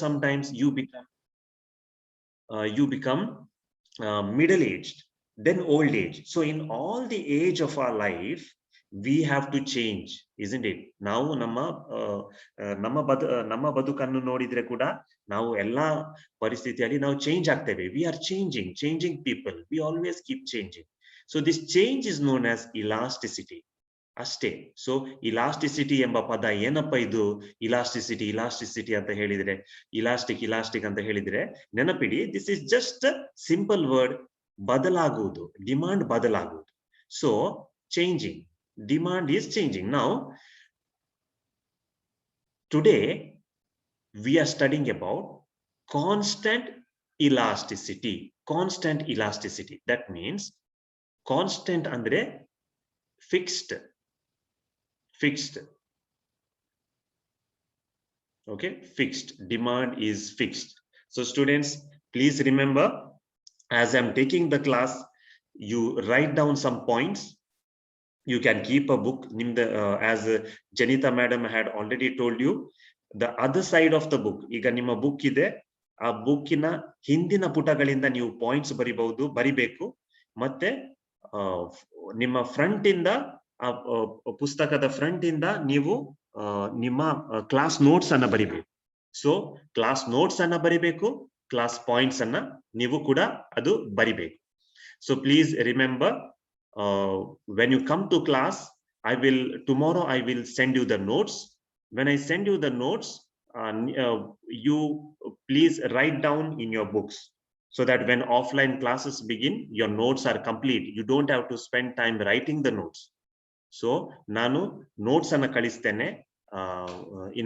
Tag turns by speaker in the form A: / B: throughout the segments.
A: sometimes you become middle aged, then old age. So in all the age of our life, we have to change, isn't it? Now ನಮ್ಮ ಬದುಕನ್ನು ನೋಡಿದ್ರೆ ಕೂಡ ನಾವು ಎಲ್ಲಾ ಪರಿಸ್ಥಿತಿಯಲ್ಲಿ ನಾವು change ಆಗ್ತೇವೆ. We are changing people. We always keep changing. So this change is known as elasticity. ಅಷ್ಟೇ. So elasticity ಎಂಬ ಪದ ಏನಪ್ಪ ಇದು? ಇಲಾಸ್ಟಿಸಿಟಿ ಅಂತ ಹೇಳಿದ್ರೆ, ಇಲಾಸ್ಟಿಕ್ ಅಂತ ಹೇಳಿದ್ರೆ ನೆನಪಿಡಿ, this is just simple word. ಬದಲಾಗುವುದು, ಡಿಮಾಂಡ್ ಬದಲಾಗುವುದು. So changing, demand is changing. Now today we are studying about constant elasticity. Constant elasticity, that means constant ಅಂದ್ರೆ fixed. Okay, fixed. Demand is fixed. So students, please remember, as I'm taking the class, you write down some points. You can keep a book. As Janita madam had already told you, the other side of the book, ಈಗ ನಿಮ್ಮ book ಇದೆ, ಆ ಬುಕ್ಕಿನ ಹಿಂದಿನ ಪುಟಗಳಿಂದ ನೀವು points ಬರಿಬೇಕು. ಮತ್ತೆ ನಿಮ್ಮ front ಇಂದ, ಪುಸ್ತಕದ ಫ್ರಂಟ್ ಇಂದ ನೀವು ನಿಮ್ಮ ಕ್ಲಾಸ್ ನೋಟ್ಸ್ ಅನ್ನ ಬರಿಬೇಕು. ಸೊ ಕ್ಲಾಸ್ ನೋಟ್ಸ್ ಅನ್ನ ಬರಿಬೇಕು, ಕ್ಲಾಸ್ ಪಾಯಿಂಟ್ಸ್ ಅನ್ನ ನೀವು ಕೂಡ ಅದು ಬರಿಬೇಕು. So please remember, when you come to class, tomorrow I will send you the notes. When I send you the notes, you please write down in your books, so that when offline classes begin, your notes are complete. You don't have to spend time writing the notes. So ನಾನು notes ಅನ್ನ ಕಳಿಸ್ತೇನೆ in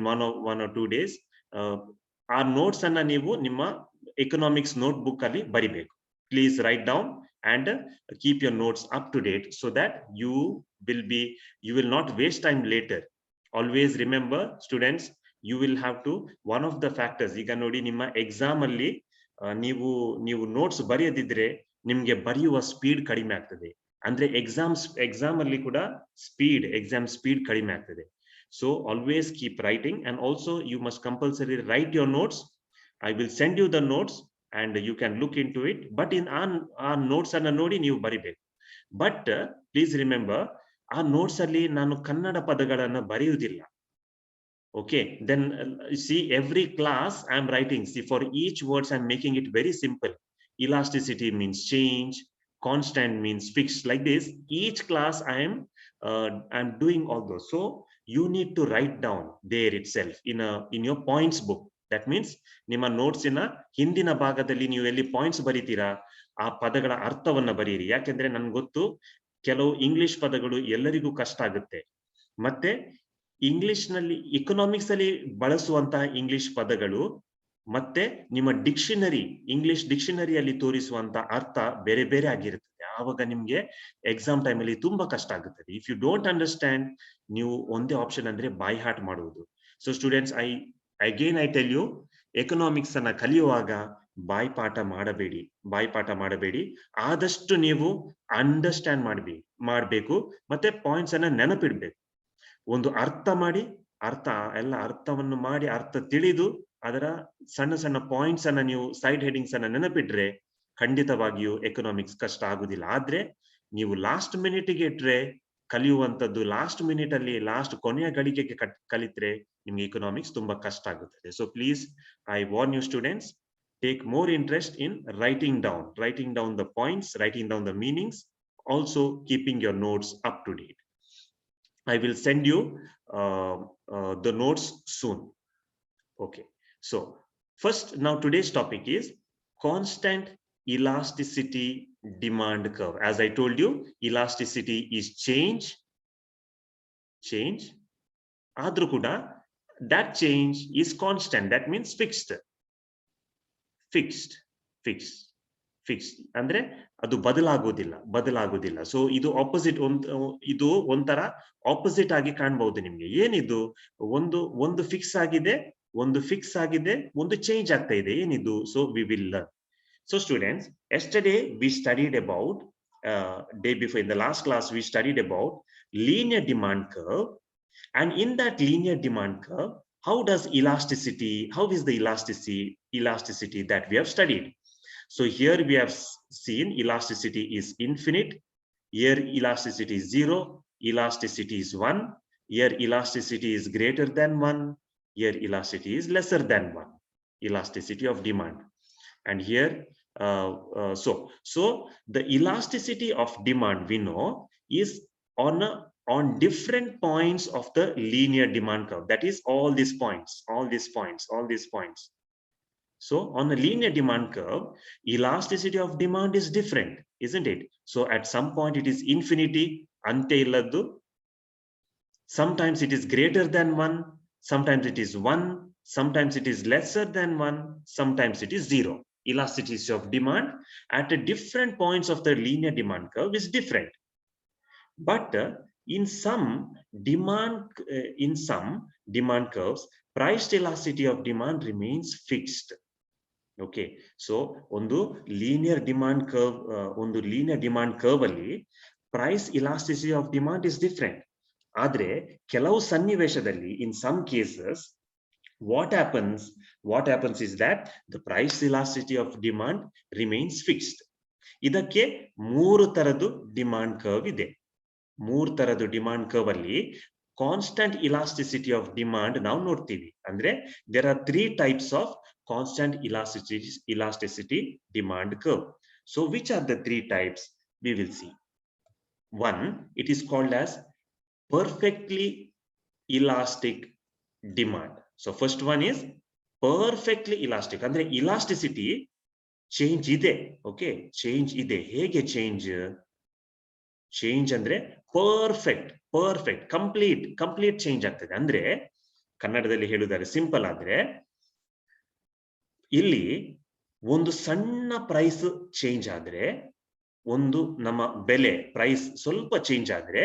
A: one or 2 days. ಆ notes ಅನ್ನ ನೀವು ನಿಮ್ಮ economics note book ಅಲ್ಲಿ ಬರಿಬೇಕು. Please write down and keep your notes up to date, so that you will not waste time later. Always remember, students, you will have to, one of the factors, ಈಗ ನೋಡಿ ನಿಮ್ಮ exam ಅಲ್ಲಿ ನೀವು notes ಬರೆಯದಿದ್ರೆ ನಿಮ್ಗೆ ಬರೆಯುವ speed ಕಡಿಮೆ ಆಗ್ತದೆ. ಅಂದ್ರೆ ಎಕ್ಸಾಮ್ ಅಲ್ಲಿ ಕೂಡ ಎಕ್ಸಾಮ್ ಸ್ಪೀಡ್ ಕಡಿಮೆ ಆಗ್ತದೆ. So always keep writing, and also you must compulsory write your notes. I will send you the notes and you can look in to it. But ಆ ನೋಟ್ಸ್ ಅನ್ನ ನೋಡಿ ನೀವು ಬರಿಬೇಕು. ಬಟ್ ಪ್ಲೀಸ್ ರಿಮೆಂಬರ್, ಆ notes ಅಲ್ಲಿ ನಾನು ಕನ್ನಡ ಪದಗಳನ್ನ ಬರೆಯುವುದಿಲ್ಲ. Okay, then see, every class I am writing, see, for each words I am making it very simple. Elasticity means change, constant means fixed, like this. Each class I am doing all those. So you need to write down there itself in your points book. That means ನಿಮ್ಮ notes ಇನ ಹಿಂದಿನ ಭಾಗದಲ್ಲಿ ನೀವು ಎಲ್ಲಿ points ಬರೀತೀರಾ, ಆ ಪದಗಳ ಅರ್ಥವನ್ನ ಬರೀರಿ. ಯಾಕೆಂದ್ರೆ ನನ್ಗೆ ಗೊತ್ತು, ಕೆಲವು ಇಂಗ್ಲಿಷ್ ಪದಗಳು ಎಲ್ಲರಿಗೂ ಕಷ್ಟ ಆಗುತ್ತೆ. ಮತ್ತೆ ಇಂಗ್ಲಿಷ್ ನಲ್ಲಿ, ಎಕನಾಮಿಕ್ಸ್ ಅಲ್ಲಿ ಬಳಸುವಂತಹ ಇಂಗ್ಲಿಷ್ ಪದಗಳು ಮತ್ತೆ ನಿಮ್ಮ ಇಂಗ್ಲಿಷ್ ಡಿಕ್ಷನರಿಯಲ್ಲಿ ತೋರಿಸುವಂತ ಅರ್ಥ ಬೇರೆ ಬೇರೆ ಆಗಿರುತ್ತದೆ. ಆವಾಗ ನಿಮ್ಗೆ ಎಕ್ಸಾಮ್ ಟೈಮ್ ಅಲ್ಲಿ ತುಂಬಾ ಕಷ್ಟ ಆಗುತ್ತದೆ. ಇಫ್ ಯು ಡೋಂಟ್ ಅಂಡರ್ಸ್ಟ್ಯಾಂಡ್, ನೀವು ಒಂದೇ ಆಪ್ಷನ್ ಅಂದ್ರೆ ಬೈ ಹಾರ್ಟ್ ಮಾಡುವುದು. So students, I tell you, economics ಅನ್ನ ಕಲಿಯುವಾಗ ಬಾಯ್ಪಾಠ ಮಾಡಬೇಡಿ. ಆದಷ್ಟು ನೀವು ಅಂಡರ್ಸ್ಟ್ಯಾಂಡ್ ಮಾಡಬೇಕು, ಮತ್ತೆ ಪಾಯಿಂಟ್ಸ್ ಅನ್ನ ನೆನಪಿಡ್ಬೇಕು. ಒಂದು ಅರ್ಥವನ್ನು ಮಾಡಿ ಅರ್ಥ ತಿಳಿದು ಅದರ ಸಣ್ಣ ಸಣ್ಣ ಪಾಯಿಂಟ್ಸ್ ಅನ್ನ ನೀವು ಸೈಡ್ ಹೆಡಿಂಗ್ಸ್ ಅನ್ನ ನೆನಪಿಟ್ರೆ ಖಂಡಿತವಾಗಿಯೂ ಎಕನಾಮಿಕ್ಸ್ ಕಷ್ಟ ಆಗುದಿಲ್ಲ. ಆದ್ರೆ ನೀವು ಲಾಸ್ಟ್ ಮಿನಿಟ್ಗೆ ಇಟ್ರೆ ಕಲಿಯುವಂತದ್ದು, ಲಾಸ್ಟ್ ಮಿನಿಟ್ ಅಲ್ಲಿ ಲಾಸ್ಟ್ ಕೊನೆಯ ಗಳಿಗೆಗೆ ಕಲಿತ್ರೆ ನಿಮ್ಗೆ ಎಕನಾಮಿಕ್ಸ್ ತುಂಬಾ ಕಷ್ಟ ಆಗುತ್ತದೆ. So please, I warn you students, take more interest in writing down the points, writing down the meanings, also keeping your notes up to date. I will send you the notes soon. Okay, so first, now today's topic is constant elasticity demand curve. As I told you, elasticity is change. Adru kuda that change is constant. That means fixed. ಅಂದ್ರೆ ಅದು ಬದಲಾಗೋದಿಲ್ಲ. So ಇದು opposite, ಇದು ಒಂಥರ opposite ಆಗಿ ಕಾಣಬಹುದು ನಿಮ್ಗೆ. ಏನಿದು? ಒಂದು ಫಿಕ್ಸ್ ಆಗಿದೆ, ಒಂದು ಚೇಂಜ್ ಆಗ್ತಾ ಇದೆ. ಏನಿದು? So we will learn. So students, yesterday we studied about, day before in the last class we studied about linear demand curve, and in that linear demand curve, how does elasticity, how is the elasticity that we have studied? So here we have seen elasticity is infinite. Here elasticity is 0, elasticity is 1. Here elasticity is greater than 1. Here elasticity is lesser than 1. Elasticity of demand. And here, so the elasticity of demand we know is on different points of the linear demand curve. That is all these points, all these points, all these points. So on the linear demand curve, elasticity of demand is different, isn't it? So at some point it is infinity, ante illadu. Sometimes it is greater than 1, sometimes it is 1, sometimes it is lesser than 1, sometimes it is 0. Elasticity of demand at a different points of the linear demand curve is different. But in some demand curves, price elasticity of demand remains fixed. Okay, so ಒಂದು linear demand curve ಅಲ್ಲಿ price elasticity of demand is different. ಆದರೆ ಕೆಲವು ಸನ್ನಿವೇಶದಲ್ಲಿ in some cases what happens is that the price elasticity of demand remains fixed. ಇದಕ್ಕೆ ಮೂರು ತರದ್ದು demand curve ಇದೆ. ಮೂರು ತರದ್ದು ಡಿಮಾಂಡ್ ಕರ್ವ್ ಅಲ್ಲಿ ಕಾನ್ಸ್ಟಂಟ್ elasticity of demand ನಾವು ನೋಡ್ತೀವಿ. ಅಂದ್ರೆ there are 3 types of constant elasticity demand curve. So which are the 3 types? We will see. One, it is called as perfectly elastic demand. So first one is perfectly elastic. Andre elasticity change ide. Okay, change ide. Hege change andre perfect complete change ಆಗ್ತದೆ. ಅಂದ್ರೆ ಕನ್ನಡದಲ್ಲಿ ಹೇಳುವುದಾದ್ರೆ simple ಆದ್ರೆ ಇಲ್ಲಿ ಒಂದು ಸಣ್ಣ price change ಆದ್ರೆ, ಒಂದು ನಮ್ಮ ಬೆಲೆ ಪ್ರೈಸ್ ಸ್ವಲ್ಪ ಚೇಂಜ್ ಆದ್ರೆ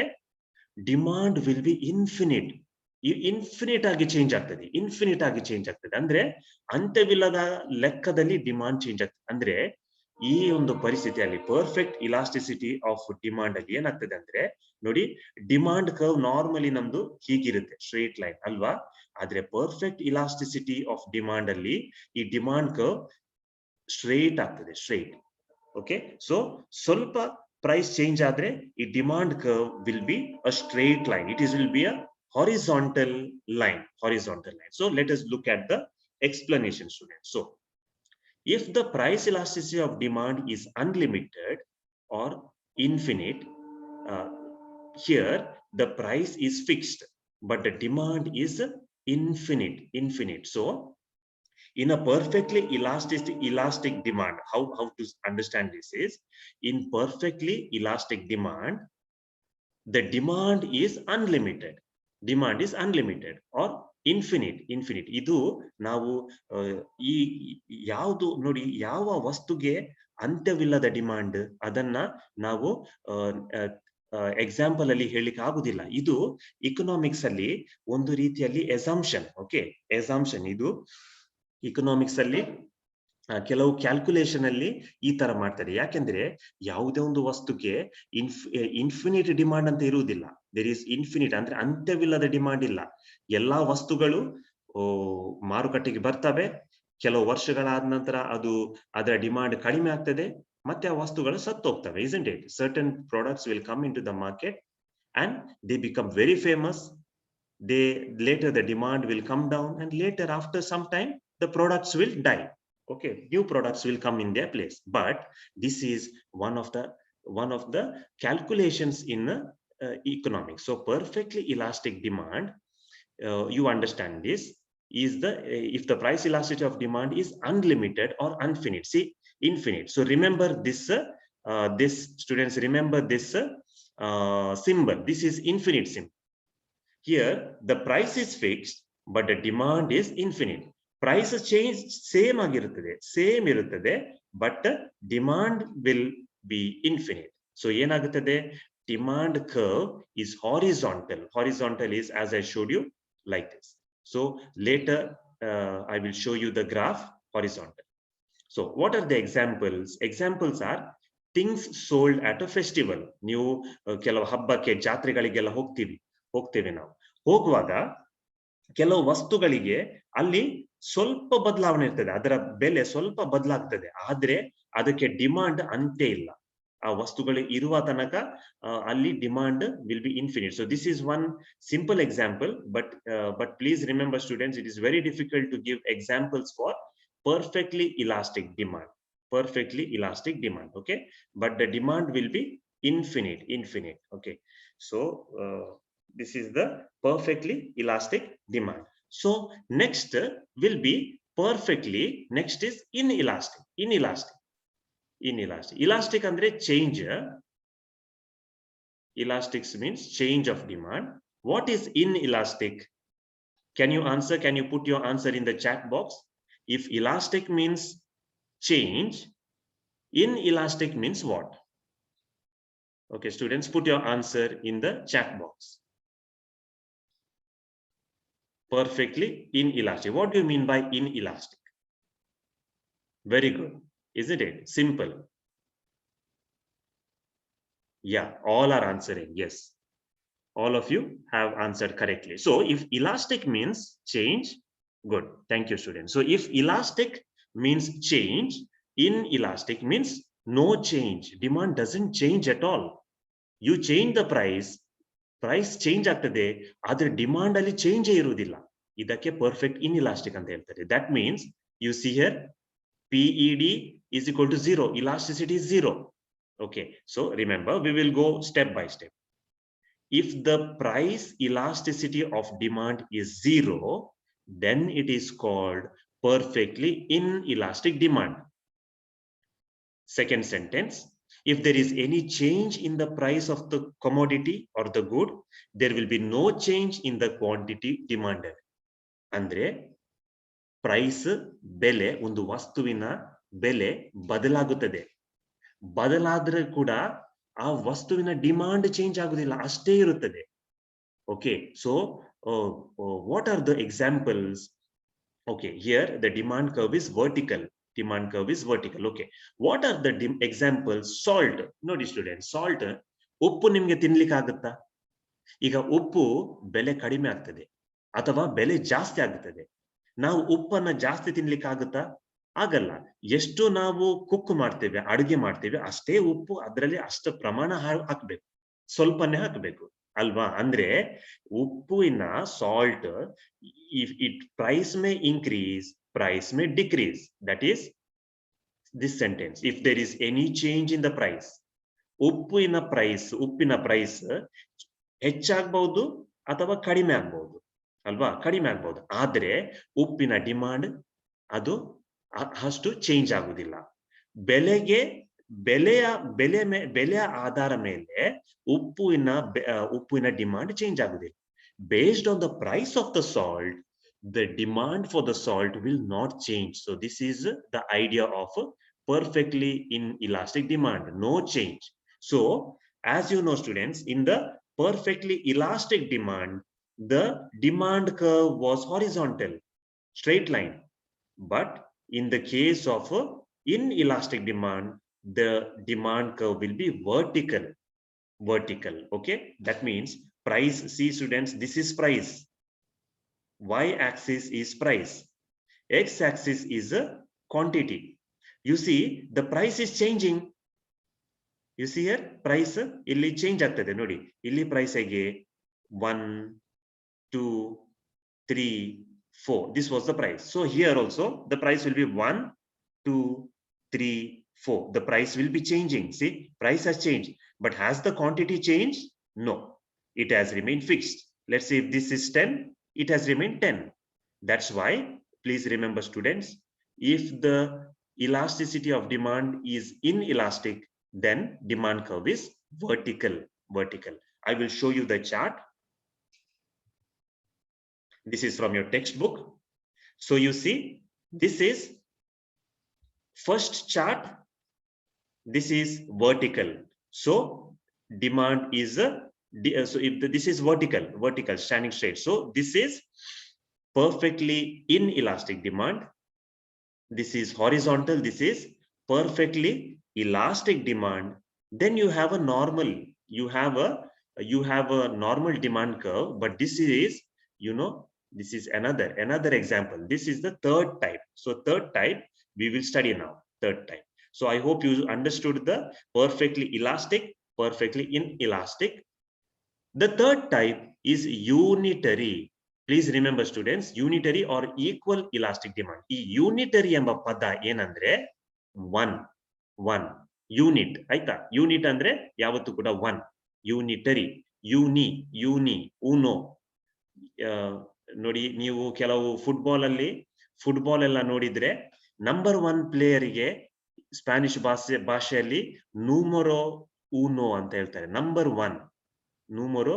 A: ಡಿಮಾಂಡ್ ವಿಲ್ ಬಿ ಇನ್ಫಿನಿಟ್ ಆಗಿ ಚೇಂಜ್ ಆಗ್ತದೆ. ಅಂದ್ರೆ ಅಂತ್ಯವಿಲ್ಲದ ಲೆಕ್ಕದಲ್ಲಿ ಡಿಮಾಂಡ್ ಚೇಂಜ್ ಆಗ್ತದೆ. ಅಂದ್ರೆ ಈ ಒಂದು ಪರಿಸ್ಥಿತಿಯಲ್ಲಿ ಪರ್ಫೆಕ್ಟ್ ಇಲಾಸ್ಟಿಸಿಟಿ ಆಫ್ ಡಿಮಾಂಡ್ ಅಲ್ಲಿ ಏನಾಗ್ತದೆ ಅಂದ್ರೆ ನೋಡಿ, ಡಿಮಾಂಡ್ ಕರ್ವ್ ನಾರ್ಮಲಿ ನಮ್ದು ಹೀಗಿರುತ್ತೆ, ಸ್ಟ್ರೇಟ್ ಲೈನ್ ಅಲ್ವಾ? ಆದ್ರೆ ಪರ್ಫೆಕ್ಟ್ ಇಲಾಸ್ಟಿಸಿಟಿ ಆಫ್ ಡಿಮಾಂಡ್ ಅಲ್ಲಿ ಈ ಡಿಮಾಂಡ್ ಕರ್ವ್ ಸ್ಟ್ರೇಟ್ ಆಗ್ತದೆ, ಸ್ಟ್ರೇಟ್. ಓಕೆ, ಸೊ ಸ್ವಲ್ಪ ಪ್ರೈಸ್ ಚೇಂಜ್ ಆದ್ರೆ ಈ demand curve will be a straight line. It will be a horizontal line. So let us look at the explanation, students. So if the price elasticity of demand is unlimited or infinite, here the price is fixed but the demand is infinite. So in a perfectly elastic demand, how to understand this is, in perfectly elastic demand the demand is unlimited or infinite. ಇದು ನಾವು ಈ ಯಾವುದು ನೋಡಿ, ಯಾವ ವಸ್ತುಗೆ ಅಂತ್ಯವಿಲ್ಲದ demand ಅದನ್ನ ನಾವು example ಅಲ್ಲಿ ಹೇಳಿಕ್ಕೆ ಆಗುದಿಲ್ಲ. ಇದು ಇಕನಾಮಿಕ್ಸ್ ಅಲ್ಲಿ ಒಂದು ರೀತಿಯಲ್ಲಿ ಎಸಂಪ್ಷನ್. ಓಕೆ, ಎಸಂಪ್ಷನ್ ಇದು ಇಕನಾಮಿಕ್ಸ್ ಅಲ್ಲಿ ಕೆಲವು ಕ್ಯಾಲ್ಕುಲೇಷನ್ ಅಲ್ಲಿ ಈ ತರ ಮಾಡ್ತಾರೆ. ಯಾಕೆಂದ್ರೆ ಯಾವುದೇ ಒಂದು ವಸ್ತುಗೆ ಇನ್ಫಿನಿಟ್ ಡಿಮಾಂಡ್ ಅಂತ ಇರುವುದಿಲ್ಲ. ದೇರ್ ಇಸ್ ಇನ್ಫಿನಿಟ್ ಅಂದ್ರೆ ಅಂತ್ಯವಿಲ್ಲದ ಡಿಮಾಂಡ್ ಇಲ್ಲ. ಎಲ್ಲಾ ವಸ್ತುಗಳು ಮಾರುಕಟ್ಟೆಗೆ ಬರ್ತವೆ, ಕೆಲವು ವರ್ಷಗಳಾದ ನಂತರ ಅದರ ಡಿಮಾಂಡ್ ಕಡಿಮೆ ಆಗ್ತದೆ, ಮತ್ತೆ ಆ ವಸ್ತುಗಳು ಸತ್ತೋಗ್ತವೆ. isn't it? Certain products will come into the market and they become very famous. Later the demand will come down and later after some time the products will die. Okay, new products will come in their place. But this is one of the calculations in economics. So perfectly elastic demand, you understand this, is if the price elasticity of demand is unlimited or infinite. See, infinite. So remember this, students, remember this symbol. This is infinite symbol. Here the price is fixed but the demand is infinite. Price change same ಇರುತ್ತದೆ but demand will be infinite. So ಏನಾಗುತ್ತದೆ, demand curve is horizontal is as I showed you like this. So later I will show you the graph horizontal. So what are the examples are things sold at a festival. ನೀವು ಕೆಲವು ಹಬ್ಬಕ್ಕೆ ಜಾತ್ರೆಗಳಿಗೆಲ್ಲ ಹೋಗ್ತೇವೆ ನಾವು. ಹೋಗುವಾಗ ಕೆಲವು ವಸ್ತುಗಳಿಗೆ ಅಲ್ಲಿ ಸ್ವಲ್ಪ ಬದಲಾವಣೆ ಇರ್ತದೆ, ಅದರ ಬೆಲೆ ಸ್ವಲ್ಪ ಬದಲಾಗ್ತದೆ, ಆದ್ರೆ ಅದಕ್ಕೆ ಡಿಮಾಂಡ್ ಅಂತ್ಯ ಇಲ್ಲ. ಆ ವಸ್ತುಗಳು ಇರುವ ತನಕ ಅಲ್ಲಿ demand will be infinite. So this is one simple example, but please remember students, it is very difficult to give examples for perfectly elastic demand. Perfectly elastic demand, okay, but the demand will be infinite, okay. So this is the perfectly elastic demand. So next will be perfectly, next is inelastic. Elastic andre change. Elastics means change of demand. What is inelastic? Can you answer? Can you put your answer in the chat box? If elastic means change, inelastic means what? Okay, students, put your answer in the chat box. Perfectly inelastic. What do you mean by inelastic? Very good, isn't it? Simple. Yeah, all are answering. Yes, all of you have answered correctly. So if elastic means change, good, thank you students. So if elastic means change, inelastic means no change. Demand doesn't change at all. You change the price change ಆಗ್ತದೆ, ಆದ್ರೆ demand ಅಲ್ಲಿ change ಇರುವುದಿಲ್ಲ. ಇದಕ್ಕೆ perfect ಇನ್ಇಲಾಸ್ಟಿಕ್ ಅಂತ ಹೇಳ್ತಾರೆ. That means you see here PED is equal to 0, elasticity is 0. Okay, so remember, we will go step by step. If the price elasticity of demand is 0, then it is called perfectly inelastic demand. Second sentence, if there is any change in the price of the commodity or the good, there will be no change in the quantity demanded. Andre price ಬೆಲೆ, ಒಂದು ವಸ್ತುವಿನ ಬೆಲೆ ಬದಲಾಗುತ್ತದೆ, ಬದಲಾದ್ರೆ ಕೂಡ ಆ ವಸ್ತುವಿನ demand change ಆಗುದಿಲ್ಲ, ಅಷ್ಟೇ ಇರುತ್ತದೆ. Okay, so what are the examples? Okay, here the demand curve is vertical. Demand curve is vertical. Okay, what are the examples? Salt. Nodi students, salt ಉಪ್ಪು ನಿಮ್ಗೆ ತಿನ್ಲಿಕ್ಕೆ ಆಗುತ್ತಾ? ಈಗ ಉಪ್ಪು ಬೆಲೆ ಕಡಿಮೆ ಆಗ್ತದೆ ಅಥವಾ ಬೆಲೆ ಜಾಸ್ತಿ ಆಗುತ್ತದೆ, ನಾವು ಉಪ್ಪನ್ನ ಜಾಸ್ತಿ ತಿನ್ಲಿಕ್ಕೆ ಆಗುತ್ತಾ? ಆಗಲ್ಲ. ಎಷ್ಟು ನಾವು ಕುಕ್ ಮಾಡ್ತೇವೆ, ಅಡುಗೆ ಮಾಡ್ತೇವೆ, ಅಷ್ಟೇ ಉಪ್ಪು ಅದರಲ್ಲಿ ಅಷ್ಟು ಪ್ರಮಾಣ ಹಾಕ್ಬೇಕು, ಸ್ವಲ್ಪನೇ ಹಾಕಬೇಕು ಅಲ್ವಾ? ಅಂದ್ರೆ ಉಪ್ಪಿನ salt, if it price may increase, price may decrease. That is this sentence. If there is any change in the price, ಉಪ್ಪಿನ ಪ್ರೈಸ್ ಹೆಚ್ಚಾಗಬಹುದು ಅಥವಾ ಕಡಿಮೆ ಆಗಬಹುದು ಅಲ್ವಾ? ಕಡಿಮೆ ಆಗಬಹುದು, ಆದ್ರೆ ಉಪ್ಪಿನ ಡಿಮಾಂಡ್ ಅದು ಅಷ್ಟು ಚೇಂಜ್ ಆಗುದಿಲ್ಲ. ಬೆಲೆಯ ಆಧಾರ ಮೇಲೆ ಉಪ್ಪಿನ ಡಿಮಾಂಡ್ ಚೇಂಜ್ ಆಗುದಿಲ್ಲ. Based on the price of the salt, the demand for the salt will not change. So this is the idea of perfectly inelastic demand, no change. So as you know students, in the perfectly elastic demand, the demand curve was horizontal, straight line. But in the case of inelastic demand, the demand curve will be vertical. Okay, that means price, see students, this is price, y-axis is price, x-axis is a quantity. You see the price is changing. You see here price illi change ಆಗ್ತದೆ ನೋಡಿ, ಇಲ್ಲಿ price ಗೆ 1 2 3 4, this was the price. So here also the price will be 1 2 3 4, the price will be changing. See, price has changed, but has the quantity changed? No, it has remained fixed. Let's say if this is 10, it has remained 10. That's why please remember students, if the elasticity of demand is inelastic, then demand curve is vertical. I will show you the chart. This is from your textbook. So you see, this is first chart, this is vertical. So demand is so if this is vertical standing straight, so this is perfectly inelastic demand. This is horizontal, this is perfectly elastic demand. Then you have a normal, you have a normal demand curve, but this is, you know, This is another example. This is the third type. So third type we will study now. Third type. So I hope you understood the perfectly elastic, perfectly inelastic. The third type is unitary. Please remember students, unitary or equal elastic demand. ಈ unitary ಎಂಬ ಪದ ಏನಂದ್ರೆ one, one unit ಆಯ್ತಾ. Unit ಅಂದ್ರೆ ಯಾವತ್ತು ಕೂಡ one. Unitary, uni, uno. ನೋಡಿ ನೀವು ಕೆಲವು ಫುಟ್ಬಾಲ್ ಎಲ್ಲ ನೋಡಿದ್ರೆ ನಂಬರ್ ಒನ್ ಪ್ಲೇಯರ್ಗೆ ಸ್ಪ್ಯಾನಿಷ್ ಭಾಷೆಯಲ್ಲಿ ನೂಮರೋ ಊನೋ ಅಂತ ಹೇಳ್ತಾರೆ. ನಂಬರ್ ಒನ್ ನೂಮರೋ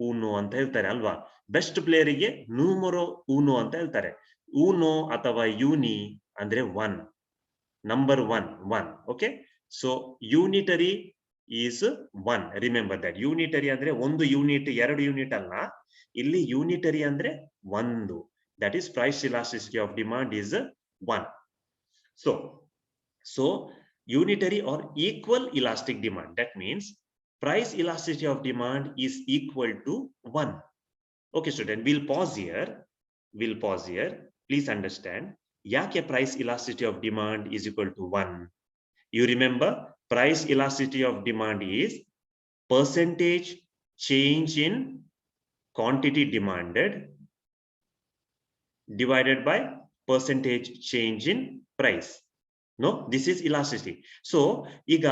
A: ಊನೋ ಅಂತ ಹೇಳ್ತಾರೆ ಅಲ್ವಾ. ಬೆಸ್ಟ್ ಪ್ಲೇಯರಿಗೆ ನೂಮರೋ ಊನೋ ಅಂತ ಹೇಳ್ತಾರೆ. ಊನೋ ಅಥವಾ ಯೂನಿ ಅಂದ್ರೆ one, number one. Okay, so unitary is one. Remember that. Unitary ಅಂದ್ರೆ ಒಂದು ಯೂನಿಟ್, ಎರಡು ಯೂನಿಟ್ ಅಲ್ಲ. ಇಲ್ಲಿ ಯೂನಿಟರಿ ಅಂದ್ರೆ ಒಂದು. That is price elasticity of demand is one. So unitary or equal elastic demand, that means price elasticity of demand is equal to one. Okay student, we'll pause here. Please understand, ಯಾಕೆ price elasticity of demand is equal to one? You remember, price elasticity of demand is percentage change in quantity demanded divided by percentage change in price. No, this is elasticity. So ಈಗ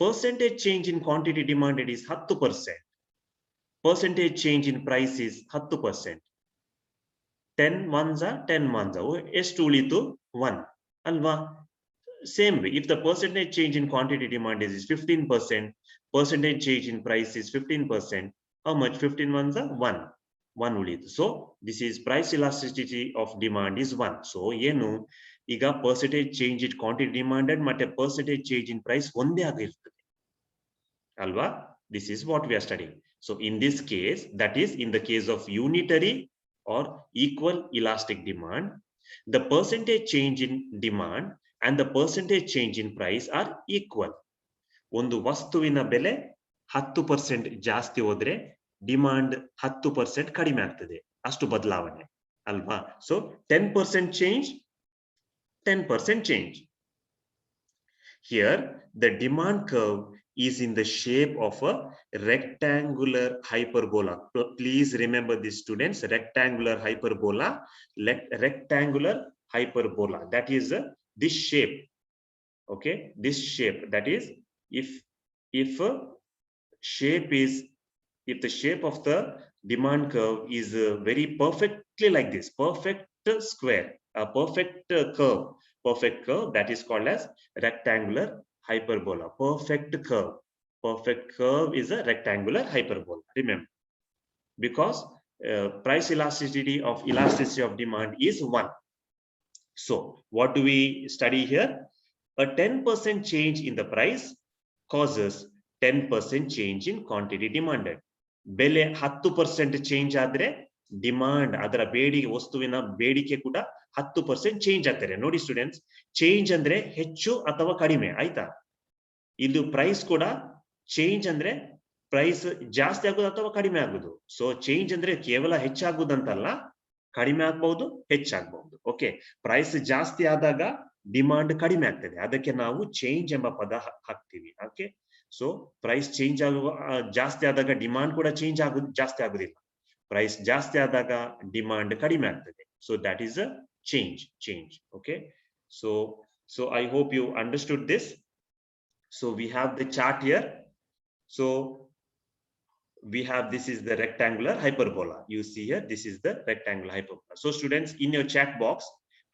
A: percentage change in quantity demanded is 10%. Percentage change in price is 10%. 10 ones are 10 ones. ಎಷ್ಟು ಉಳಿತು? 1 ಅಲ್ವಾ. Same way, if the percentage change in quantity demanded is 15%, percentage change in price is 15%. How much? 15 ones are 1 ಉಳಿತು. So this is price elasticity of demand is 1. So ಏನು ಈಗ percentage change in quantity demanded ಮತ್ತೆ percentage change in price ಒಂದೇ ಆಗಿರ್ತದೆ ಅಲ್ವಾ. This is what we are studying. So in this case, that is in the case of unitary or equal elastic demand, the percentage change in demand and the percentage change in price are equal. ಒಂದು ವಸ್ತುವಿನ ಬೆಲೆ 10% ಜಾಸ್ತಿ ಹೋದ್ರೆ demand 10% ಕಡಿಮೆ ಆಗ್ತದೆ. ಅಷ್ಟು ಬದಲಾವಣೆ ಅಲ್ವಾ. So 10% change, 10% change. Here the demand curve is in the shape of a rectangular hyperbola. Please remember this students, rectangular hyperbola, that is this shape. Okay, this shape, that is if the shape of the demand curve is very perfectly like this, perfect square, a perfect curve, that is called as rectangular hyperbola. Perfect curve is a rectangular hyperbola. Remember, because price elasticity of demand is 1. So what do we study here? A 10% change in the price causes 10% change in quantity demanded. ಬೆಲೆ 10% change ಆದ್ರೆ demand, ಅದರ ಬೇಡಿಕೆ, ವಸ್ತುವಿನ ಬೇಡಿಕೆ ಕೂಡ 10% change ಆಗ್ತಾರೆ. ನೋಡಿ students, change ಅಂದ್ರೆ ಹೆಚ್ಚು ಅಥವಾ ಕಡಿಮೆ ಆಯ್ತಾ. ಇದು ಪ್ರೈಸ್ ಕೂಡ ಚೇಂಜ್ ಅಂದ್ರೆ ಪ್ರೈಸ್ ಜಾಸ್ತಿ ಆಗುದು ಅಥವಾ ಕಡಿಮೆ ಆಗುದು. ಸೊ ಚೇಂಜ್ ಅಂದ್ರೆ ಕೇವಲ ಹೆಚ್ಚಾಗುದಂತಲ್ಲ, ಕಡಿಮೆ ಆಗ್ಬಹುದು, ಹೆಚ್ಚಾಗಬಹುದು. ಓಕೆ, ಪ್ರೈಸ್ ಜಾಸ್ತಿ ಆದಾಗ ಡಿಮಾಂಡ್ ಕಡಿಮೆ ಆಗ್ತದೆ, ಅದಕ್ಕೆ ನಾವು ಚೇಂಜ್ ಎಂಬ ಪದ ಹಾಕ್ತೀವಿ. ಓಕೆ, ಸೊ ಪ್ರೈಸ್ ಚೇಂಜ್ ಆಗುವ ಜಾಸ್ತಿ ಆದಾಗ ಡಿಮಾಂಡ್ ಕೂಡ ಜಾಸ್ತಿ ಆಗುದಿಲ್ಲ. ಪ್ರೈಸ್ ಜಾಸ್ತಿ ಆದಾಗ ಡಿಮಾಂಡ್ ಕಡಿಮೆ ಆಗ್ತದೆ. So that is a change. Okay, so I hope you understood this. So we have the chart here. So we have, this is the rectangular hyperbola. You see here, this is the rectangular hyperbola. So students, in your chat box,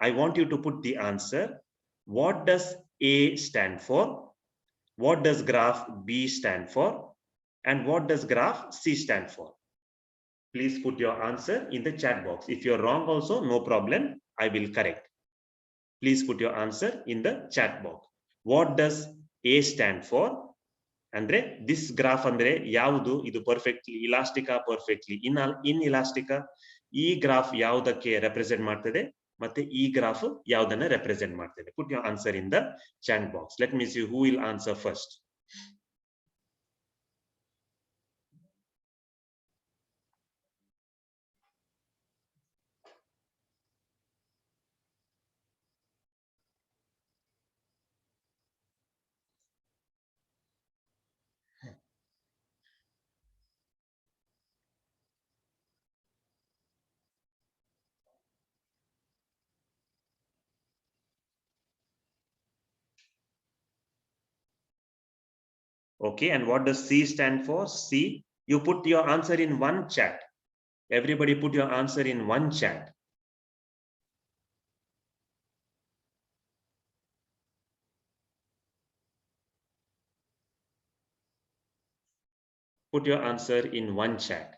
A: I want you to put the answer. What does A stand for? What does graph B stand for? And what does graph C stand for? Please put your answer in the chat box. If you're wrong also, no problem, I will correct. Please put your answer in the chat box. What does A stand for? ಅಂದ್ರೆ this graph ಅಂದ್ರೆ ಯಾವುದು? ಇದು perfectly ಇಲಾಸ್ಟಿಕಾ, perfectly ಇನ್ಇಲಾಸ್ಟಿಕಾ? ಈ graph ಯಾವುದಕ್ಕೆ represent ಮಾಡ್ತದೆ ಮತ್ತೆ ಈ graph ಯಾವುದನ್ನ ರೆಪ್ರೆಸೆಂಟ್ ಮಾಡ್ತದೆ? Put your answer in the chat box. Let me see who will answer first. Okay, and what does C stand for? C, you put your answer in one chat. Everybody put your answer in one chat. Put your answer in one chat.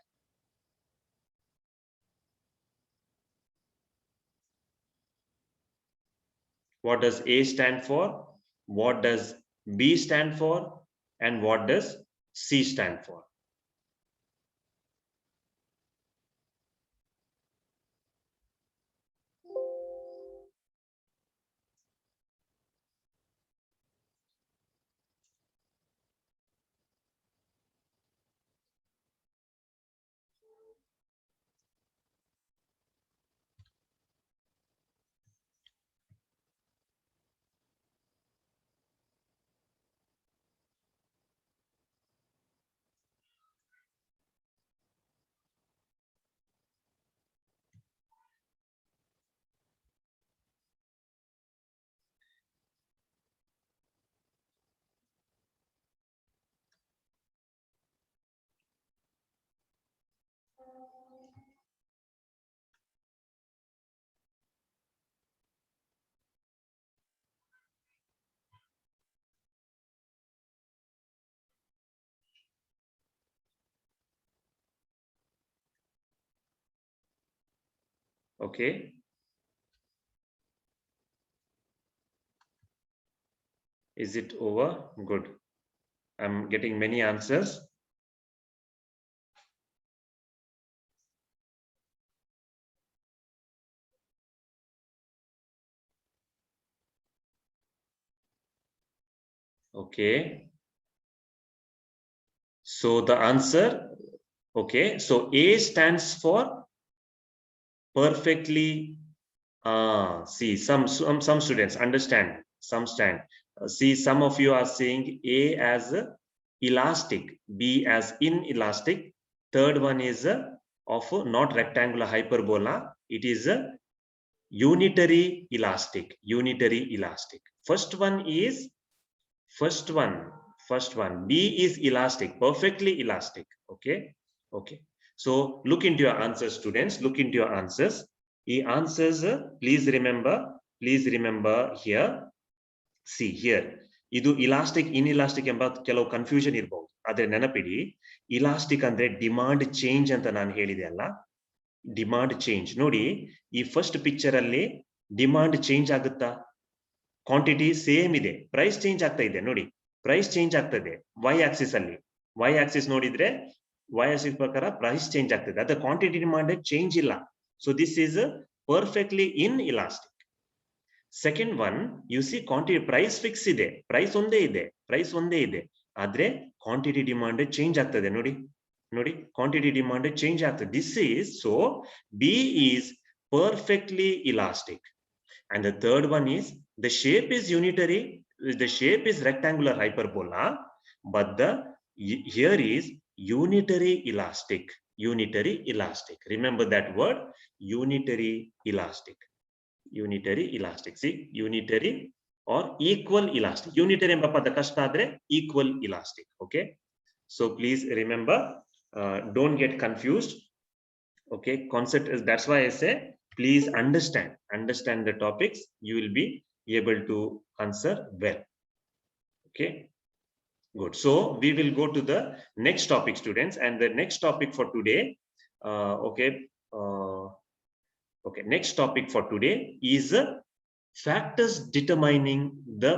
A: What does A stand for? What does B stand for? And what does C stand for? Okay. Is it over? Good. I'm getting many answers. Okay. So the answer, okay. So A stands for perfectly. See, some students understand. Some stand. See, some of you are saying A as elastic, B as inelastic. Third one is of not rectangular hyperbola. It is a unitary elastic. Unitary elastic. First one is first one. First one. B is elastic, perfectly elastic. Okay. Okay. So look into your answers, students. Look into your answers. The answers, please remember here. See here. ಇದು elastic ಇನ್ಇಲಾಸ್ಟಿಕ್ ಎಂಬ ಕೆಲವು confusion ಇರಬಹುದು. ಆದ್ರೆ ನೆನಪಿಡಿ, elastic ಅಂದ್ರೆ demand change ಅಂತ ನಾನು ಹೇಳಿದೆ ಅಲ್ಲ. ಡಿಮಾಂಡ್ ಚೇಂಜ್ ನೋಡಿ, ಈ ಫಸ್ಟ್ ಪಿಕ್ಚರ್ ಅಲ್ಲಿ ಡಿಮಾಂಡ್ ಚೇಂಜ್ ಆಗುತ್ತಾ? ಕ್ವಾಂಟಿಟಿ ಸೇಮ್ ಇದೆ, ಪ್ರೈಸ್ ಚೇಂಜ್ ಆಗ್ತಾ ಇದೆ ನೋಡಿ. ಪ್ರೈಸ್ ಚೇಂಜ್ ಆಗ್ತದೆ ವೈ ಆಕ್ಸಿಸ್ ಅಲ್ಲಿ. ವೈ ಆಕ್ಸಿಸ್ ನೋಡಿದ್ರೆ ವೈ ಆಕ್ಸಿಸ್ ಪ್ರಕಾರ ಪ್ರೈಸ್ ಚೇಂಜ್ ಆಗ್ತದೆ, ಅದ ಕ್ವಾಂಟಿಟಿ ಡಿಮಾಂಡ್ ಚೇಂಜ್ ಇಲ್ಲ. So this is perfectly inelastic. Second one, you see quantity price fix ಇದೆ, ಪ್ರೈಸ್ ಒಂದೇ ಇದೆ, ಆದ್ರೆ ಕ್ವಾಂಟಿಟಿ ಡಿಮಾಂಡ್ ಚೇಂಜ್ ಆಗ್ತದೆ ನೋಡಿ. ನೋಡಿ, ಕ್ವಾಂಟಿಟಿ ಡಿಮಾಂಡ್ ಚೇಂಜ್ ಆಗ್ತದೆ. This is so B is perfectly elastic. And the third one is the shape is unitary, the shape is rectangular hyperbola, but the here is unitary elastic. Unitary elastic. Remember that word, unitary elastic. Unitary elastic. See, unitary or equal elastic. Unitary ಎಂಬ ಪದ ಕಷ್ಟ ಆದ್ರೆ equal elastic. Okay. So please remember, don't get confused. Okay, concept is, that's why I say please understand the topics, you will be able to answer well. Okay, good. So we will go to the next topic, students, and the next topic for today, okay, okay, next topic for today is factors determining the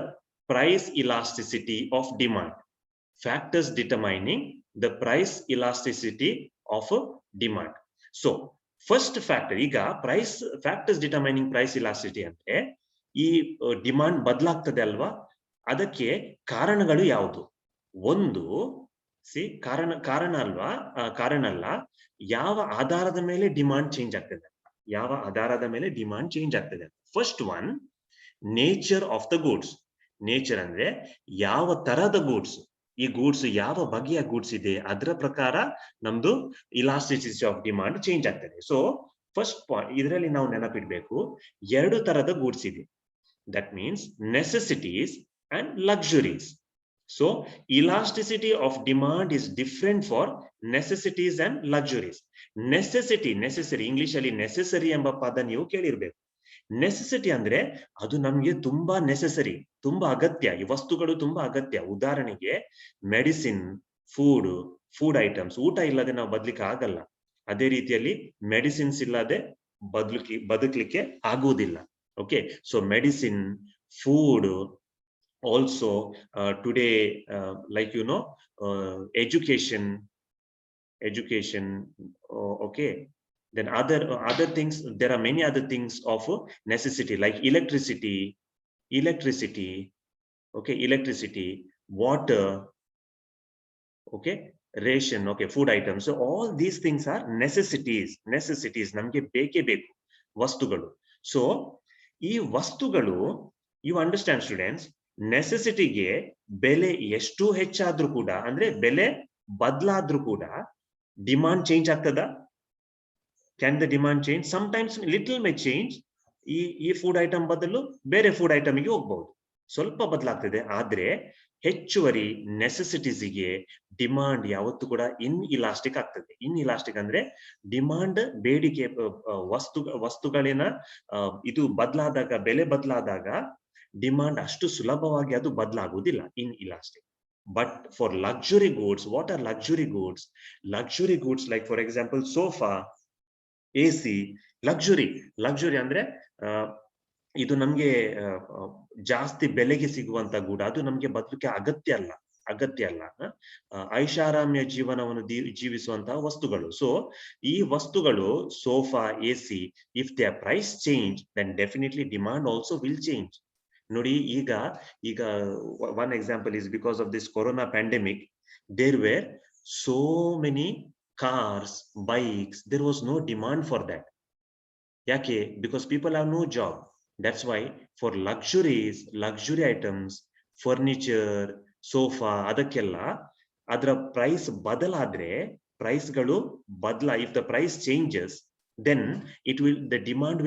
A: price elasticity of demand. Factors determining the price elasticity of demand. So first factor, ಈಗ price factors determining price elasticity ಅಂದ್ರೆ ಈ demand ಬದಲಾಗ್ತದೆ ಅಲ್ವಾ, ಅದಕ್ಕೆ ಕಾರಣಗಳು ಯಾವುದು? ಒಂದು, ಕಾರಣ ಅಲ್ಲ, ಯಾವ ಆಧಾರದ ಮೇಲೆ ಡಿಮಾಂಡ್ ಚೇಂಜ್ ಆಗ್ತದೆ, ಯಾವ ಆಧಾರದ ಮೇಲೆ ಡಿಮಾಂಡ್ ಚೇಂಜ್ ಆಗ್ತದೆ. First one, nature of the goods. Nature ಅಂದ್ರೆ ಯಾವ ತರದ ಗೂಡ್ಸ್, ಈ ಗೂಡ್ಸ್ ಯಾವ ಬಗೆಯ ಗೂಡ್ಸ್ ಇದೆ ಅದರ ಪ್ರಕಾರ ನಮ್ದು ಇಲಾಸ್ಟಿಸಿಟಿ ಆಫ್ ಡಿಮಾಂಡ್ ಚೇಂಜ್ ಆಗ್ತದೆ. ಸೊ ಫಸ್ಟ್ ಪಾಯಿಂಟ್ ಇದರಲ್ಲಿ ನಾವು ನೆನಪಿಡ್ಬೇಕು, ಎರಡು ತರದ ಗೂಡ್ಸ್ ಇದೆ. That means necessities and luxuries. So elasticity of demand is different for necessities and luxuries. Necessary English ಅಲ್ಲಿ necessary ಎಂಬ ಪದ ನೀವು ಕೇಳಿರ್ಬೇಕು. ನೆಸೆಸಿಟಿ ಅಂದ್ರೆ ಅದು ನಮ್ಗೆ ತುಂಬಾ ನೆಸೆಸರಿ, ತುಂಬಾ ಅಗತ್ಯ. ಈ ವಸ್ತುಗಳು ತುಂಬಾ ಅಗತ್ಯ. ಉದಾಹರಣೆಗೆ ಮೆಡಿಸಿನ್, ಫುಡ್ ಐಟಮ್ಸ್. ಊಟ ಇಲ್ಲದೆ ನಾವು ಬದುಕಲಿಕ್ಕೆ ಆಗಲ್ಲ. ಅದೇ ರೀತಿಯಲ್ಲಿ ಮೆಡಿಸಿನ್ಸ್ ಇಲ್ಲದೆ ಬದುಕಲಿಕ್ಕೆ ಆಗುವುದಿಲ್ಲ. Okay, so medicine, food, also today like education, okay, then other things. There are many other things of necessity like electricity, okay, electricity, water, okay, ration, okay, food items. So all these things are necessities ನಮಗೆ ಬೇಕೇ ಬೇಕು ವಸ್ತುಗಳು. So ಈ ವಸ್ತುಗಳು, you understand students, ನೆಸೆಸಿಟಿಗೆ ಬೆಲೆ ಎಷ್ಟು ಹೆಚ್ಚಾದ್ರೂ ಕೂಡ, ಅಂದ್ರೆ ಬೆಲೆ ಬದಲಾದ್ರೂ ಕೂಡ ಡಿಮಾಂಡ್ ಚೇಂಜ್ ಆಗ್ತದ? Can the demand change? Sometimes little May change. ಈ ಫುಡ್ ಐಟಮ್ ಬದಲು ಬೇರೆ ಫುಡ್ ಐಟಮ್ಗೆ ಹೋಗ್ಬಹುದು, ಸ್ವಲ್ಪ ಬದಲಾಗ್ತದೆ. ಆದ್ರೆ ಹೆಚ್ಚುವರಿ ನೆಸೆಸಿಟೀಸ್ಗೆ ಡಿಮಾಂಡ್ ಯಾವತ್ತೂ ಕೂಡ ಇನ್ಇಲಾಸ್ಟಿಕ್ ಆಗ್ತದೆ. ಇನ್ಇಲಾಸ್ಟಿಕ್ ಅಂದ್ರೆ ಡಿಮಾಂಡ್, ಬೇಡಿಕೆ, ವಸ್ತುಗಳಿನ ಇದು ಬದಲಾದಾಗ, ಬೆಲೆ ಬದಲಾದಾಗ ಡಿಮಾಂಡ್ ಅಷ್ಟು ಸುಲಭವಾಗಿ ಅದು ಬದಲಾಗುವುದಿಲ್ಲ, ಇನ್ಇಲಾಸ್ಟಿಕ್. But for luxury goods, what are luxury goods? Luxury goods like for example sofa, AC, luxury ಅಂದ್ರೆ ಇದು ನಮ್ಗೆ ಜಾಸ್ತಿ ಬೆಲೆಗೆ ಸಿಗುವಂತ ಗೂಡ, ಅದು ನಮ್ಗೆ ಬದುಕೆ ಅಗತ್ಯ ಅಲ್ಲ. ಐಷಾರಾಮ್ಯ ಜೀವನವನ್ನು ಜೀವಿಸುವಂತಹ ವಸ್ತುಗಳು. ಸೊ ಈ ವಸ್ತುಗಳು, sofa, AC, if their price change, then definitely demand also will change. ನೋಡಿ, ಈಗ one example is because of this corona pandemic, there were so many cars, bikes, there was no demand for that. Yake? Because people have no job. That's why for luxury items, furniture, sofa, ಅದಕ್ಕೆಲ್ಲ ಅದರ price ಬದಲಾದ್ರೆ, ಪ್ರೈಸ್ಗಳು if the price changes, then the demand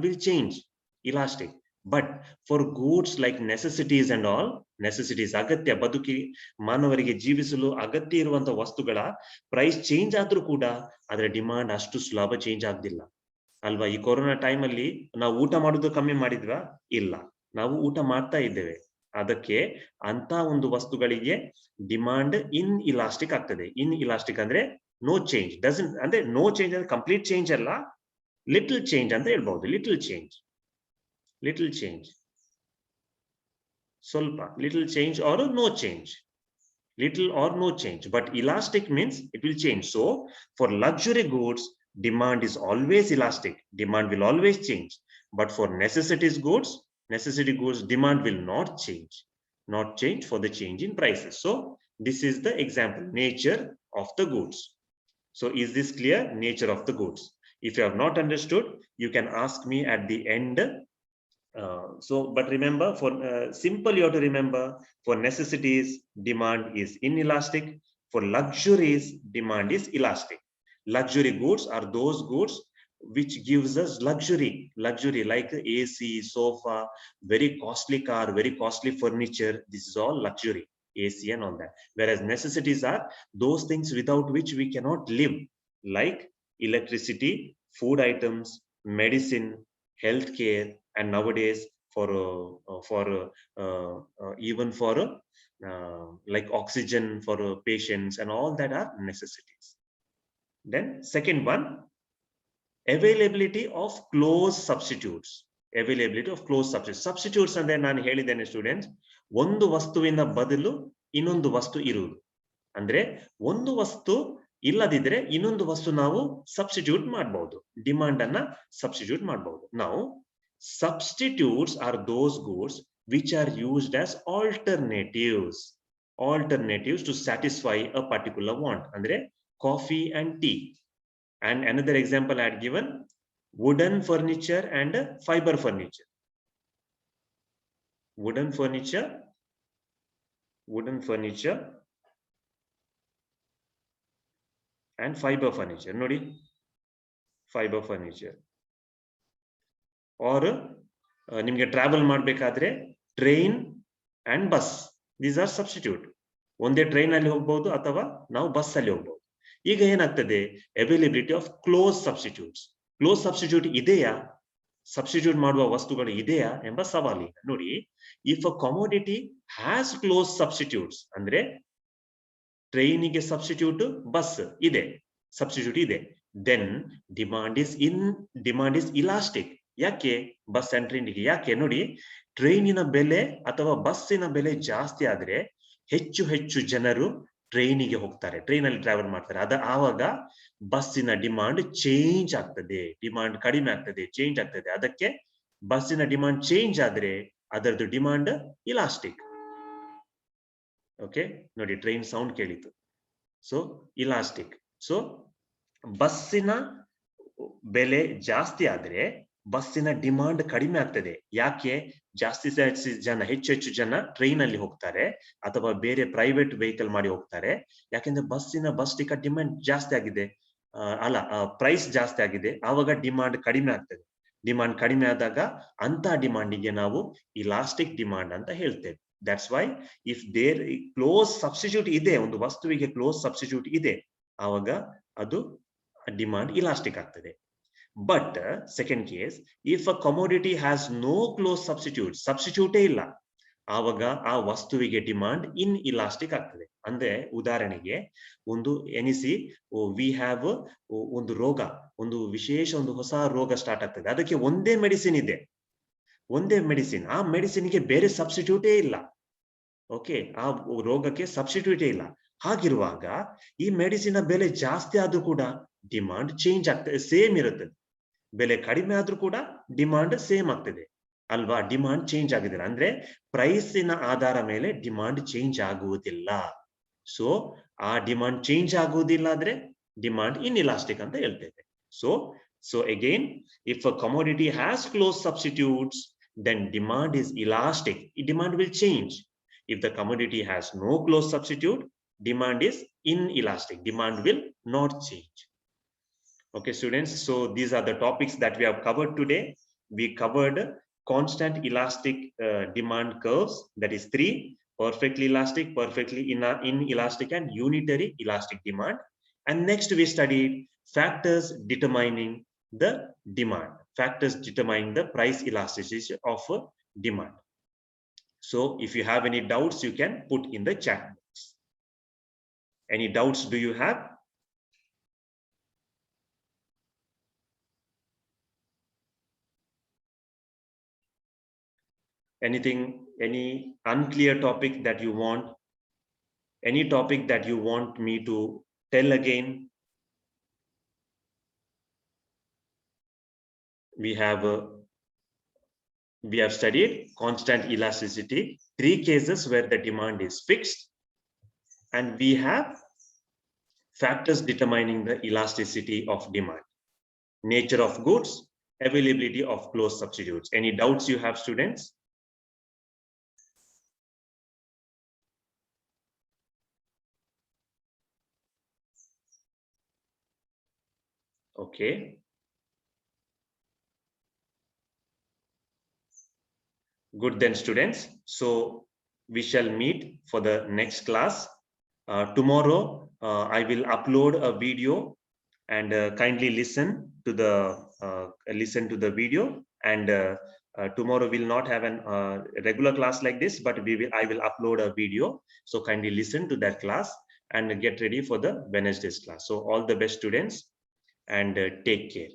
A: will change, elastic. But for goods like necessities and all, necessities, ಅಗತ್ಯ, ಬದುಕಿ ಮಾನವರಿಗೆ ಜೀವಿಸಲು ಅಗತ್ಯ ಇರುವಂತಹ ವಸ್ತುಗಳ price change ಆದ್ರೂ ಕೂಡ ಅದರ ಡಿಮಾಂಡ್ ಅಷ್ಟು ಸುಲಭ ಚೇಂಜ್ ಆಗ್ತಿಲ್ಲ ಅಲ್ವಾ? ಈ ಕೊರೋನಾ ಟೈಮ್ ಅಲ್ಲಿ ನಾವು ಊಟ ಮಾಡೋದು ಕಮ್ಮಿ ಮಾಡಿದ್ವಾ? ಇಲ್ಲ, ನಾವು ಊಟ ಮಾಡ್ತಾ ಇದ್ದೇವೆ. ಅದಕ್ಕೆ ಅಂತ ಒಂದು ವಸ್ತುಗಳಿಗೆ ಡಿಮಾಂಡ್ ಇನ್ಇಲಾಸ್ಟಿಕ್ ಆಗ್ತದೆ. ಇನ್ಇಲಾಸ್ಟಿಕ್ ಅಂದ್ರೆ ನೋ ಚೇಂಜ್, ಅಂದ್ರೆ ನೋ ಚೇಂಜ್ ಅಂದ್ರೆ ಕಂಪ್ಲೀಟ್ ಚೇಂಜ್ ಅಲ್ಲ, ಲಿಟಲ್ ಚೇಂಜ್ ಅಂತ ಹೇಳ್ಬಹುದು. ಲಿಟಲ್ ಚೇಂಜ್, ಸ್ವಲ್ಪ, little change or no change, little or no change. But elastic means it will change. So for luxury goods, demand is always elastic, demand will always change. But for necessity goods, demand will not change for the change in prices. So this is the example, nature of the goods. So is this clear? Nature of the goods. If you have not understood, you can ask me at the end. But remember, for simple, you have to remember, for necessities, demand is inelastic. For luxuries, demand is elastic. Luxury goods are those goods which gives us luxury like AC, sofa, very costly car, very costly furniture. This is all luxury, AC and all that. Whereas necessities are those things without which we cannot live, like electricity, food items, medicine, healthcare, and nowadays even for like oxygen for patients and all that are necessities. Then second one, availability of close substitutes. Substitutes ಅಂದ್ರೆ ನಾನು ಹೇಳಿದ್ದೇನೆ students, ಒಂದು ವಸ್ತುವಿನ ಬದಲು ಇನ್ನೊಂದು ವಸ್ತು ಇರುವುದು. ಅಂದ್ರೆ ಒಂದು ವಸ್ತು ಇಲ್ಲದಿದ್ರೆ ಇನ್ನೊಂದು ವಸ್ತು ನಾವು ಸಬ್ಸ್ಟಿಟ್ಯೂಟ್ ಮಾಡಬಹುದು, ಡಿಮಾಂಡ್ ಅನ್ನ ಸಬ್ಸ್ಟಿಟ್ಯೂಟ್ ಮಾಡಬಹುದು. ನಾವು substitutes are those goods which are used as alternatives to satisfy a particular want. Andre coffee and tea. And another example I had given, wooden furniture and fiber furniture. Wooden furniture and fiber furniture. Nodi, fiber furniture. Or ನಿಮಗೆ travel ಮಾಡಬೇಕಾದ್ರೆ train and bus, These are substitute. ಒಂದೇ train ಅಲ್ಲಿ ಹೋಗಬಹುದು ಅಥವಾ ನಾವು bus ಅಲ್ಲಿ ಹೋಗಬಹುದು. ಈಗ ಏನಾಗ್ತದೆ, availability of close substitutes. Close substitute ಇದೆಯಾ, ಸಬ್ಸ್ಟಿಟ್ಯೂಟ್ ಮಾಡುವ ವಸ್ತುಗಳು ಇದೆಯಾ ಎಂಬ ಸವಾಲು. ನೋಡಿ, if a commodity has close substitutes ಅಂದ್ರೆ ಟ್ರೈನಿಗೆ ಸಬ್ಸ್ಟಿಟ್ಯೂಟ್ ಬಸ್ ಇದೆ, ಸಬ್ಸ್ಟಿಟ್ಯೂಟ್ ಇದೆ, ದೆನ್ ಡಿಮಾಂಡ್ ಇಸ್ ಇಲಾಸ್ಟಿಕ್. ಯಾಕೆ ಬಸ್ ಅಂಡ್ ಟ್ರೈನಿಗೆ? ಯಾಕೆ ನೋಡಿ, ಟ್ರೈನಿನ ಬೆಲೆ ಅಥವಾ ಬಸ್ಸಿನ ಬೆಲೆ ಜಾಸ್ತಿ ಆದ್ರೆ ಹೆಚ್ಚು ಹೆಚ್ಚು ಜನರು ಟ್ರೈನಿಗೆ ಹೋಗ್ತಾರೆ, ಟ್ರೈನ್ ಅಲ್ಲಿ ಟ್ರಾವೆಲ್ ಮಾಡ್ತಾರೆ. ಆವಾಗ ಬಸ್ಸಿನ ಡಿಮಾಂಡ್ ಚೇಂಜ್ ಆಗ್ತದೆ, ಡಿಮಾಂಡ್ ಕಡಿಮೆ ಆಗ್ತದೆ, ಚೇಂಜ್ ಆಗ್ತದೆ. ಅದಕ್ಕೆ ಬಸ್ಸಿನ ಡಿಮಾಂಡ್ ಚೇಂಜ್ ಆದ್ರೆ ಅದರದ್ದು ಡಿಮಾಂಡ್ ಇಲಾಸ್ಟಿಕ್. ಓಕೆ, ನೋಡಿ ಟ್ರೈನ್ ಸೌಂಡ್ ಕೇಳಿತು. So elastic. ಸೊ ಬಸ್ಸಿನ ಬೆಲೆ ಜಾಸ್ತಿ ಆದ್ರೆ ಬಸ್ಸಿನ ಡಿಮಾಂಡ್ ಕಡಿಮೆ ಆಗ್ತದೆ. ಯಾಕೆ? ಜಾಸ್ತಿ ಜನ, ಹೆಚ್ಚು ಜನ ಟ್ರೈನ್ ಅಲ್ಲಿ ಹೋಗ್ತಾರೆ ಅಥವಾ ಬೇರೆ ಪ್ರೈವೇಟ್ ವೆಹಿಕಲ್ ಮಾಡಿ ಹೋಗ್ತಾರೆ. ಯಾಕೆಂದ್ರೆ ಬಸ್ ಟಿಕೆಟ್ ಡಿಮಾಂಡ್ ಜಾಸ್ತಿ ಆಗಿದೆ, ಪ್ರೈಸ್ ಜಾಸ್ತಿ ಆಗಿದೆ. ಆವಾಗ ಡಿಮಾಂಡ್ ಕಡಿಮೆ ಆಗ್ತದೆ. ಡಿಮಾಂಡ್ ಕಡಿಮೆ ಆದಾಗ ಅಂತ ಡಿಮಾಂಡಿಗೆ ನಾವು ಇಲಾಸ್ಟಿಕ್ ಡಿಮಾಂಡ್ ಅಂತ ಹೇಳ್ತೇವೆ. That's why if there close substitute ಇದೆ, ಒಂದು ವಸ್ತುವಿಗೆ ಕ್ಲೋಸ್ ಸಬ್ಸ್ಟಿಟ್ಯೂಟ್ ಇದೆ, ಆವಾಗ ಅದು ಡಿಮಾಂಡ್ ಇಲಾಸ್ಟಿಕ್ ಆಗ್ತದೆ. But second case, if a commodity has no close ಸಬ್ಸ್ಟಿಟ್ಯೂಟೇ ಇಲ್ಲ, ಆವಾಗ ಆ ವಸ್ತುವಿಗೆ ಡಿಮಾಂಡ್ ಇನ್ ಇಲಾಸ್ಟಿಕ್ ಆಗ್ತದೆ. ಅಂದ್ರೆ ಉದಾಹರಣೆಗೆ ಒಂದು ಎನಿಸಿ, ವಿ ಹ್ಯಾವ್ ಒಂದು ರೋಗ, ಒಂದು ವಿಶೇಷ ಒಂದು ಹೊಸ ರೋಗ ಸ್ಟಾರ್ಟ್ ಆಗ್ತದೆ. ಅದಕ್ಕೆ ಒಂದೇ ಮೆಡಿಸಿನ್ ಇದೆ, ಒಂದೇ ಮೆಡಿಸಿನ್. ಆ ಮೆಡಿಸಿನ್ಗೆ ಬೇರೆ ಸಬ್ಸ್ಟಿಟ್ಯೂಟೇ ಇಲ್ಲ. ಓಕೆ, ಆ ರೋಗಕ್ಕೆ ಸಬ್ಸ್ಟಿಟ್ಯೂಟೇ ಇಲ್ಲ. ಹಾಗಿರುವಾಗ ಈ ಮೆಡಿಸಿನ್ ಬೆಲೆ ಜಾಸ್ತಿ ಆದ್ರೂ ಕೂಡ ಡಿಮಾಂಡ್ ಚೇಂಜ್ ಆಗ್ತದೆ, ಸೇಮ್ ಇರುತ್ತದೆ. ಬೆಲೆ ಕಡಿಮೆ ಆದ್ರೂ ಕೂಡ ಡಿಮಾಂಡ್ ಸೇಮ್ ಆಗ್ತದೆ ಅಲ್ವಾ? ಡಿಮಾಂಡ್ ಚೇಂಜ್ ಆಗಿದೆ ಅಂದ್ರೆ ಪ್ರೈಸಿನ ಆಧಾರ ಮೇಲೆ ಡಿಮಾಂಡ್ ಚೇಂಜ್ ಆಗುವುದಿಲ್ಲ. ಸೊ ಆ ಡಿಮಾಂಡ್ ಚೇಂಜ್ ಆಗುವುದಿಲ್ಲ ಆದ್ರೆ ಡಿಮಾಂಡ್ ಇನ್ ಇಲಾಸ್ಟಿಕ್ ಅಂತ ಹೇಳ್ತೇವೆ. So again, if a commodity has close substitutes, then demand is elastic. Demand will change. If the commodity has no close substitute, demand is inelastic. Demand will not change. Okay, students. So these are the topics that we have covered today. We covered constant elastic demand curves, that is 3: perfectly elastic, perfectly inelastic, and unitary elastic demand. And next we studied factors determining the demand, factors determining the price elasticity of demand. So if you have any doubts, you can put in the chat box. Any doubts do you have? Anything, any unclear topic that you want, any topic that you want me to tell again? We have studied constant elasticity, 3 cases where the demand is fixed, and we have factors determining the elasticity of demand: nature of goods, availability of close substitutes. Any doubts you have, students? Okay. Good then, students. So we shall meet for the next class. Tomorrow I will upload a video, and kindly listen to the video. And tomorrow we'll not have an regular class like this, but I will upload a video. So kindly listen to that class and get ready for the Wednesday's class. So all the best, students, and take care.